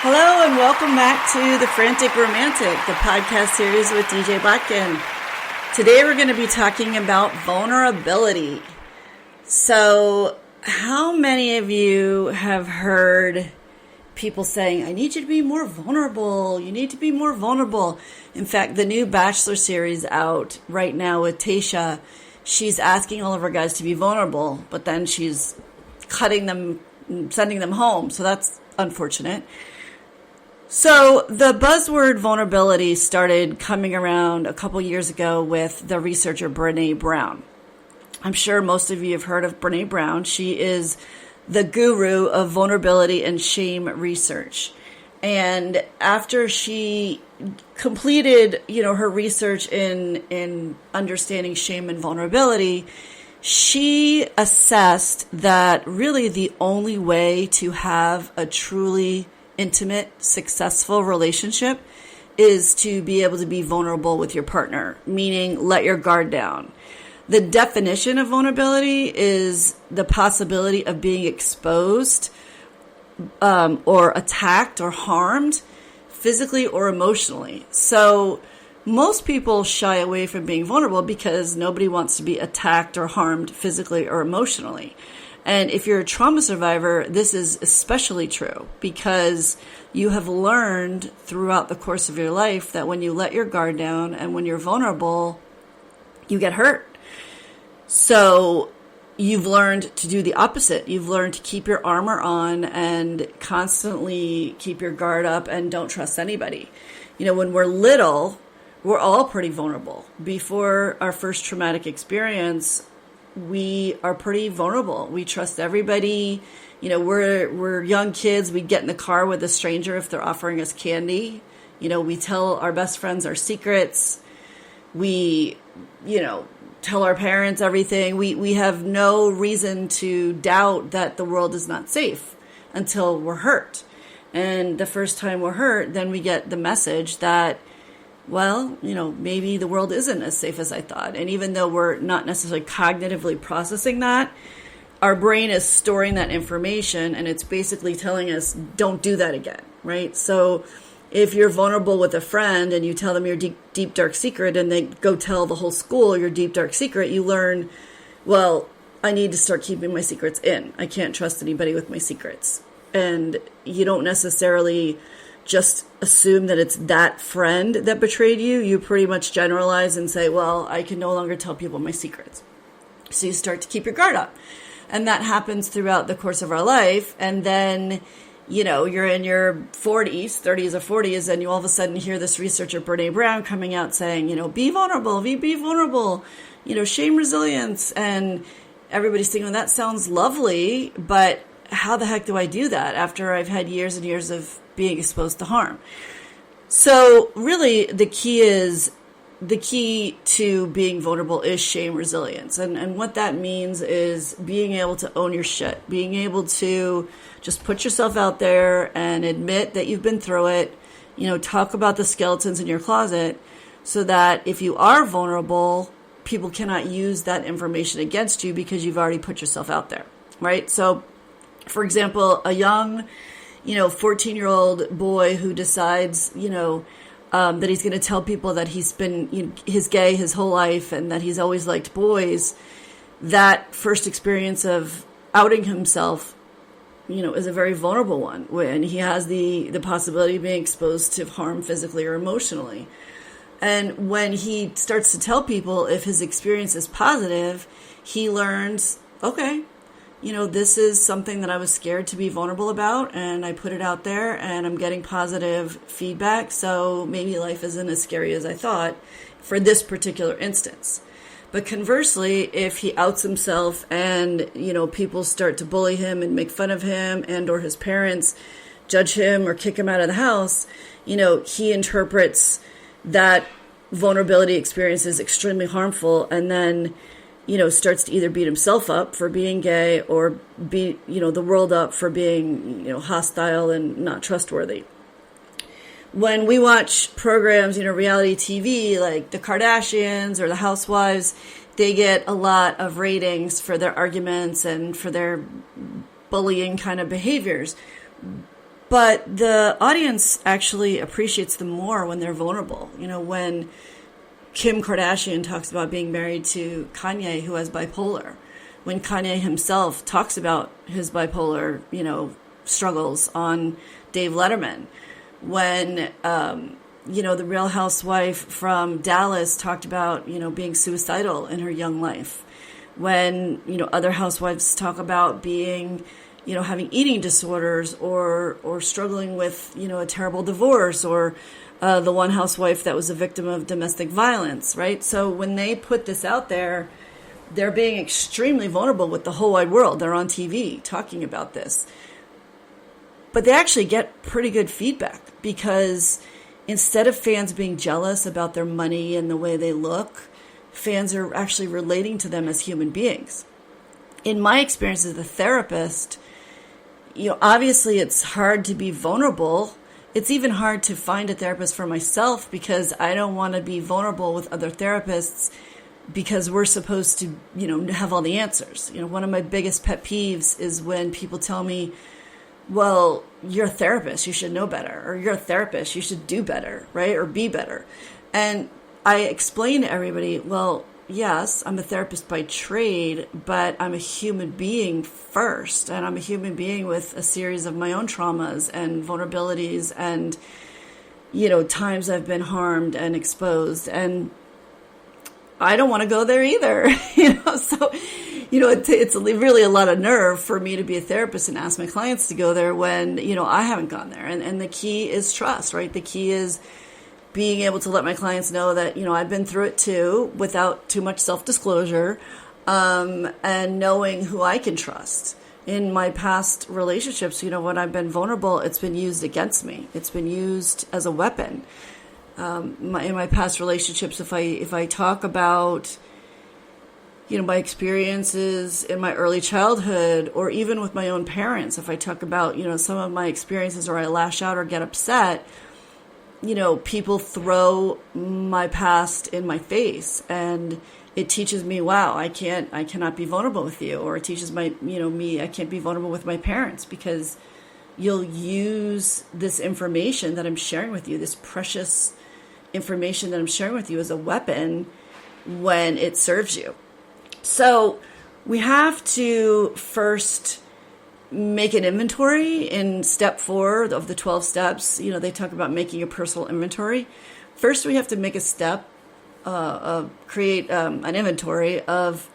Hello and welcome back to The Frantic Romantic, the podcast series with DJ Botkin. Today we're going to be talking about vulnerability. So, how many of you have heard people saying, I need you to be more vulnerable, you need to be more vulnerable? In fact, the new Bachelor series out right now with Tayshia, she's asking all of her guys to be vulnerable, but then she's cutting them, sending them home, so that's unfortunate. So the buzzword vulnerability started coming around a couple years ago with the researcher Brené Brown. I'm sure most of you have heard of Brené Brown. She is the guru of vulnerability and shame research. And after she completed, her research in understanding shame and vulnerability, she assessed that really the only way to have a truly intimate, successful relationship is to be able to be vulnerable with your partner, meaning let your guard down. The definition of vulnerability is the possibility of being exposed or attacked or harmed physically or emotionally. So most people shy away from being vulnerable because nobody wants to be attacked or harmed physically or emotionally. And if you're a trauma survivor, this is especially true because you have learned throughout the course of your life that when you let your guard down and when you're vulnerable, you get hurt. So you've learned to do the opposite. You've learned to keep your armor on and constantly keep your guard up and don't trust anybody. When we're little, we're all pretty vulnerable. Before our first traumatic experience, we are pretty vulnerable. We trust everybody. We're young kids. We get in the car with a stranger if they're offering us candy. We tell our best friends our secrets. We, tell our parents everything. We have no reason to doubt that the world is not safe until we're hurt. And the first time we're hurt, then we get the message that, well, maybe the world isn't as safe as I thought. And even though we're not necessarily cognitively processing that, our brain is storing that information and it's basically telling us, don't do that again, right? So if you're vulnerable with a friend and you tell them your deep, dark secret and they go tell the whole school your deep, dark secret, you learn, well, I need to start keeping my secrets in. I can't trust anybody with my secrets. And you don't necessarily just assume that it's that friend that betrayed you. You pretty much generalize and say, well, I can no longer tell people my secrets. So you start to keep your guard up. And that happens throughout the course of our life. And then, you're in your 40s, 30s or 40s, and you all of a sudden hear this researcher, Brené Brown, coming out saying, be vulnerable, be vulnerable, shame resilience. And everybody's thinking, well, that sounds lovely, but how the heck do I do that after I've had years and years of being exposed to harm? So really the key to being vulnerable is shame resilience. And what that means is being able to own your shit, being able to just put yourself out there and admit that you've been through it, talk about the skeletons in your closet so that if you are vulnerable, people cannot use that information against you because you've already put yourself out there, right? So for example, a young 14-year-old boy who decides, that he's going to tell people that he's been, he's gay his whole life and that he's always liked boys, that first experience of outing himself, is a very vulnerable one when he has the possibility of being exposed to harm physically or emotionally. And when he starts to tell people if his experience is positive, he learns, okay, this is something that I was scared to be vulnerable about, and I put it out there, and I'm getting positive feedback, so maybe life isn't as scary as I thought for this particular instance. But conversely, if he outs himself and, people start to bully him and make fun of him and or his parents judge him or kick him out of the house, he interprets that vulnerability experience as extremely harmful and then starts to either beat himself up for being gay or beat, the world up for being, hostile and not trustworthy. When we watch programs, reality TV like the Kardashians or the Housewives, they get a lot of ratings for their arguments and for their bullying kind of behaviors. But the audience actually appreciates them more when they're vulnerable. When Kim Kardashian talks about being married to Kanye, who has bipolar, when Kanye himself talks about his bipolar, struggles on Dave Letterman, when, the Real Housewife from Dallas talked about, being suicidal in her young life, when, other housewives talk about being, having eating disorders or struggling with, a terrible divorce, or the one housewife that was a victim of domestic violence, right? So when they put this out there, they're being extremely vulnerable with the whole wide world. They're on TV talking about this. But they actually get pretty good feedback, because instead of fans being jealous about their money and the way they look, fans are actually relating to them as human beings. In my experience as a therapist, obviously it's hard to be vulnerable. It's even hard to find a therapist for myself, because I don't want to be vulnerable with other therapists, because we're supposed to, have all the answers. One of my biggest pet peeves is when people tell me, well, you're a therapist, you should know better, or you're a therapist, you should do better, right? Or be better. And I explain to everybody, well, yes, I'm a therapist by trade, but I'm a human being first. And I'm a human being with a series of my own traumas and vulnerabilities and, times I've been harmed and exposed. And I don't want to go there either, so, it's really a lot of nerve for me to be a therapist and ask my clients to go there when, I haven't gone there. And the key is trust, right? The key is being able to let my clients know that, I've been through it too, without too much self-disclosure, and knowing who I can trust. In my past relationships, when I've been vulnerable, it's been used against me. It's been used as a weapon. In my past relationships, if I talk about, my experiences in my early childhood, or even with my own parents, if I talk about, some of my experiences, or I lash out or get upset, people throw my past in my face, and it teaches me, wow, I cannot be vulnerable with you. Or it teaches me, I can't be vulnerable with my parents, because you'll use this information that I'm sharing with you, this precious information that I'm sharing with you, as a weapon when it serves you. So we have to first make an inventory in step 4 of the 12 steps. They talk about making a personal inventory. First, we have to make a step, create an inventory of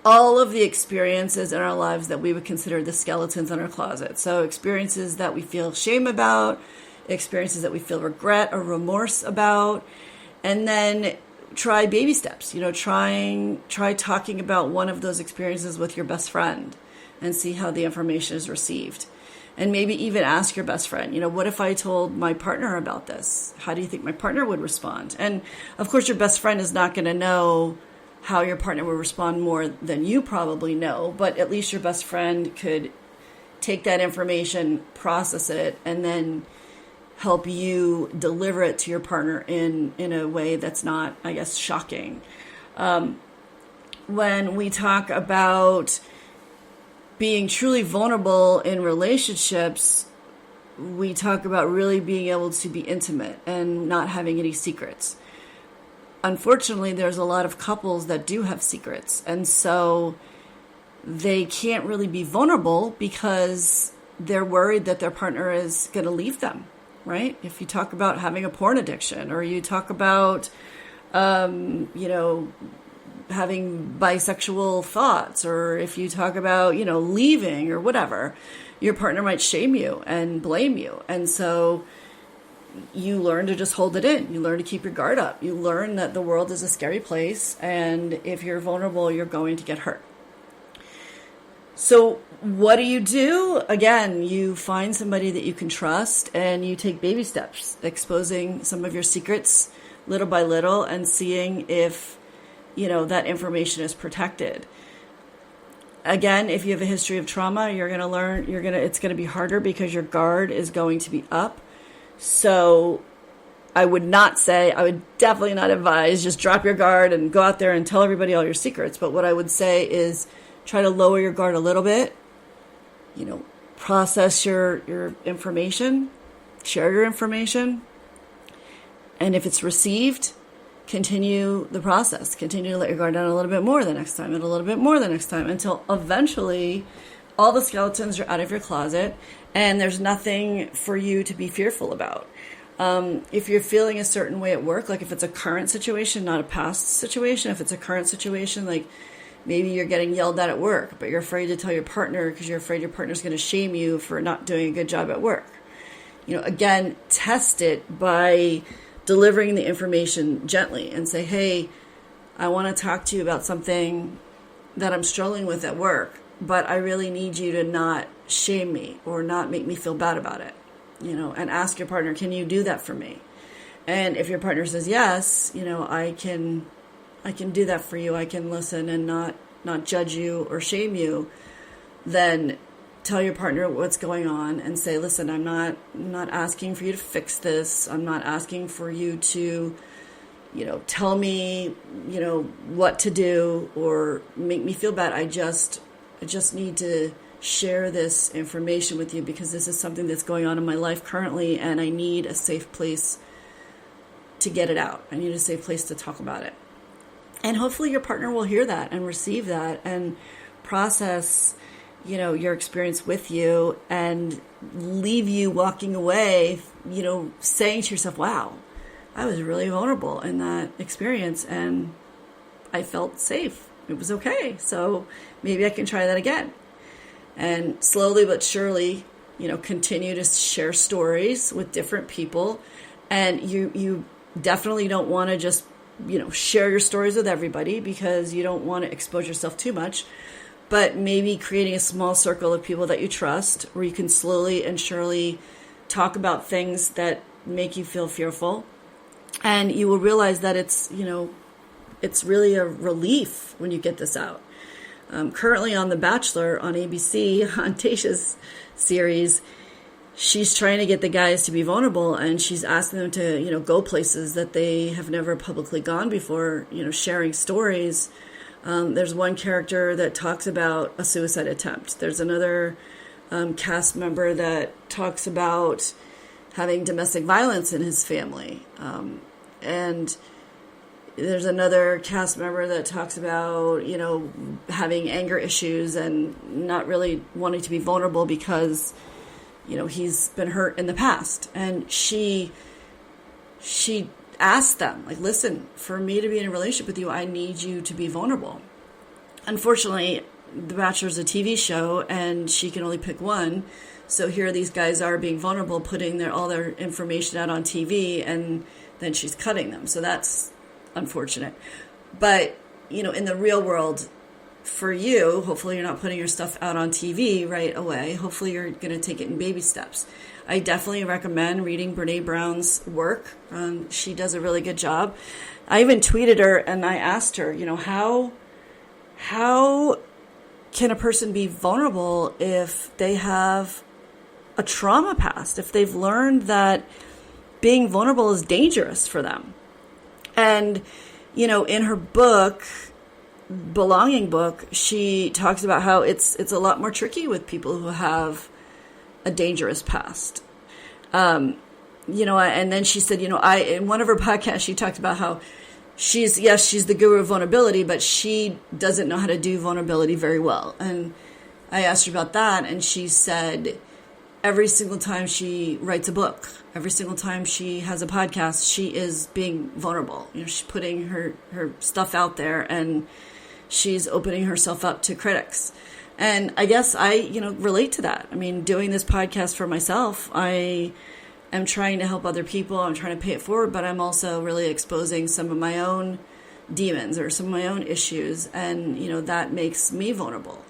all of the experiences in our lives that we would consider the skeletons in our closet. So experiences that we feel shame about, experiences that we feel regret or remorse about, and then try baby steps. Try talking about one of those experiences with your best friend and see how the information is received. And maybe even ask your best friend, what if I told my partner about this? How do you think my partner would respond? And of course, your best friend is not going to know how your partner would respond more than you probably know, but at least your best friend could take that information, process it, and then help you deliver it to your partner in a way that's not, I guess, shocking. When we talk about being truly vulnerable in relationships, we talk about really being able to be intimate and not having any secrets. Unfortunately, there's a lot of couples that do have secrets, and so they can't really be vulnerable because they're worried that their partner is going to leave them, right? If you talk about having a porn addiction, or you talk about, having bisexual thoughts, or if you talk about, leaving or whatever, your partner might shame you and blame you. And so you learn to just hold it in. You learn to keep your guard up. You learn that the world is a scary place, and if you're vulnerable, you're going to get hurt. So what do? Again, you find somebody that you can trust, and you take baby steps, exposing some of your secrets little by little and seeing if, that information is protected. Again, if you have a history of trauma, it's going to be harder because your guard is going to be up. So I would definitely not advise just drop your guard and go out there and tell everybody all your secrets. But what I would say is try to lower your guard a little bit, process your information, share your information, and if it's received, continue the process. Continue to let your guard down a little bit more the next time, and a little bit more the next time, until eventually all the skeletons are out of your closet and there's nothing for you to be fearful about. If you're feeling a certain way at work, like if it's a current situation, not a past situation, if it's a current situation, like maybe you're getting yelled at work, but you're afraid to tell your partner because you're afraid your partner's going to shame you for not doing a good job at work. Again, test it by delivering the information gently and say, hey, I want to talk to you about something that I'm struggling with at work, but I really need you to not shame me or not make me feel bad about it. And ask your partner, can you do that for me? And if your partner says yes, I can do that for you. I can listen and not judge you or shame you. Then tell your partner what's going on and say, listen, I'm not asking for you to fix this. I'm not asking for you to, tell me, what to do or make me feel bad. I just need to share this information with you because this is something that's going on in my life currently, and I need a safe place to get it out. I need a safe place to talk about it. And hopefully your partner will hear that and receive that and process, your experience with you and leave you walking away, saying to yourself, wow, I was really vulnerable in that experience and I felt safe. It was okay. So maybe I can try that again. And slowly but surely, continue to share stories with different people. And you definitely don't want to just, share your stories with everybody because you don't want to expose yourself too much. But maybe creating a small circle of people that you trust where you can slowly and surely talk about things that make you feel fearful. And you will realize that it's really a relief when you get this out. Currently on The Bachelor on ABC, on Tayshia's series, she's trying to get the guys to be vulnerable, and she's asking them to, go places that they have never publicly gone before, sharing stories. There's one character that talks about a suicide attempt. There's another cast member that talks about having domestic violence in his family. And there's another cast member that talks about, having anger issues and not really wanting to be vulnerable because, he's been hurt in the past. And she asked them, like, listen, for me to be in a relationship with you, I need you to be vulnerable. Unfortunately, The Bachelor's a TV show and she can only pick one. So here these guys are being vulnerable, putting all their information out on TV, and then she's cutting them. So that's unfortunate. But, in the real world, for you, hopefully you're not putting your stuff out on TV right away. Hopefully you're going to take it in baby steps. I definitely recommend reading Brene Brown's work. She does a really good job. I even tweeted her and I asked her, how can a person be vulnerable if they have a trauma past, if they've learned that being vulnerable is dangerous for them? And, in her book, Belonging book, she talks about how it's a lot more tricky with people who have a dangerous past. And then she said, in one of her podcasts, she talked about how she's the guru of vulnerability, but she doesn't know how to do vulnerability very well. And I asked her about that, and she said every single time she writes a book, every single time she has a podcast, she is being vulnerable. She's putting her stuff out there, and she's opening herself up to critics. And I guess I, relate to that. I mean, doing this podcast for myself, I am trying to help other people. I'm trying to pay it forward, but I'm also really exposing some of my own demons or some of my own issues. And, that makes me vulnerable.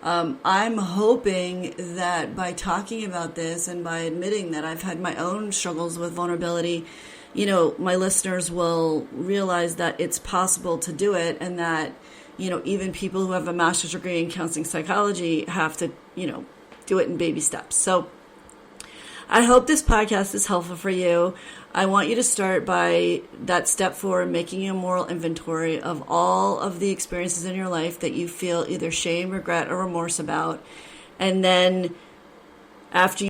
I'm hoping that by talking about this and by admitting that I've had my own struggles with vulnerability, my listeners will realize that it's possible to do it, and that, even people who have a master's degree in counseling psychology have to, do it in baby steps. So I hope this podcast is helpful for you. I want you to start by that step 4, making a moral inventory of all of the experiences in your life that you feel either shame, regret, or remorse about. And then after